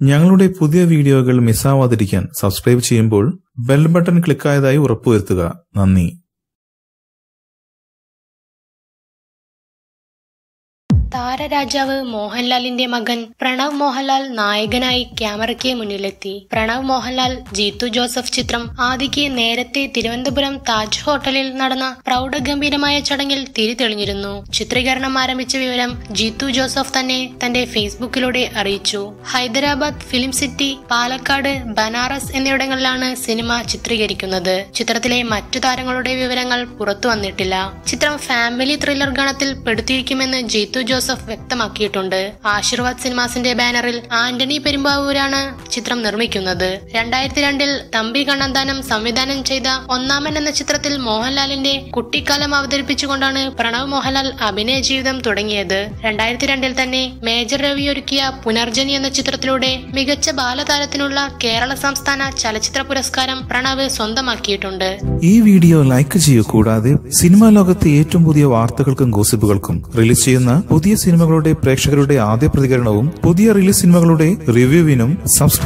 ഞങ്ങളുടെ പുതിയ വീഡിയോകൾ മിസ്സാവാതിരിക്കാൻ സബ്സ്ക്രൈബ് ചെയ്യുമ്പോൾ ബെൽ ബട്ടൺ ക്ലിക്കായതായി ഉറപ്പുവരുത്തുക. നന്ദി. താരരാജാവ് മോഹൻലാലിന്റെ മകൻ പ്രണവ് മോഹൻലാൽ നായകനായി ക്യാമറയ്ക്ക് മുന്നിലെത്തി. പ്രണവ് മോഹൻലാൽ ജീത്തു ജോസഫ് ചിത്രം ആദിക്ക് നേരത്തെ തിരുവനന്തപുരം താജ് ഹോട്ടലിൽ നടന്ന പ്രൗഢഗംഭീരമായ ചടങ്ങിൽ തിരിതെളിഞ്ഞിരുന്നു. ചിത്രീകരണം ആരംഭിച്ച വിവരം ജീത്തു ജോസഫ് തന്നെ തന്റെ ഫേസ്ബുക്കിലൂടെ അറിയിച്ചു. ഹൈദരാബാദ് ഫിലിം സിറ്റി, പാലക്കാട്, ബനാറസ് എന്നിവിടങ്ങളിലാണ് സിനിമ ചിത്രീകരിക്കുന്നത്. ചിത്രത്തിലെ മറ്റു താരങ്ങളുടെ വിവരങ്ങൾ പുറത്തു വന്നിട്ടില്ല. ചിത്രം ഫാമിലി ത്രില്ലർ ഗണത്തിൽ പെടുത്തിയിരിക്കുമെന്ന് ജീത്തു ജോസഫ് വ്യക്തമാക്കിയിട്ടുണ്ട്. ആശീർവാദ് സിനിമാസിന്റെ ബാനറിൽ ആന്റണി പെരുമ്പാവൂരാണ് ചിത്രം നിർമ്മിക്കുന്നത്. 2002 തമ്പി കണ്ണന്താനം സംവിധാനം ചെയ്ത ഒന്നാമൻ എന്ന ചിത്രത്തിൽ മോഹൻലാലിന്റെ കുട്ടിക്കാലം അവതരിപ്പിച്ചുകൊണ്ടാണ് പ്രണവ് മോഹൻലാൽ അഭിനയ ജീവിതം തുടങ്ങിയത്. 2002 തന്നെ മേജർ രവി ഒരുക്കിയ പുനർജനി എന്ന ചിത്രത്തിലൂടെ മികച്ച ബാലതാരത്തിനുള്ള കേരള സംസ്ഥാന ചലച്ചിത്ര പുരസ്കാരം പ്രണവ് സ്വന്തമാക്കിയിട്ടുണ്ട്. ഈ വീഡിയോ ലൈക്ക് ചെയ്യൂ. കൂടാതെ സിനിമാ ലോകത്തെ ഏറ്റവും പുതിയ വാർത്തകൾക്കും ഗോസിപ്പുകൾക്കും റിലീസ് ചെയ്യുന്ന പുതിയ സിനിമകളുടെ പ്രേക്ഷകരുടെ ആദ്യ പ്രതികരണവും പുതിയ റിലീസ് സിനിമകളുടെ റിവ്യൂവിനും സബ്സ്ക്രൈബ്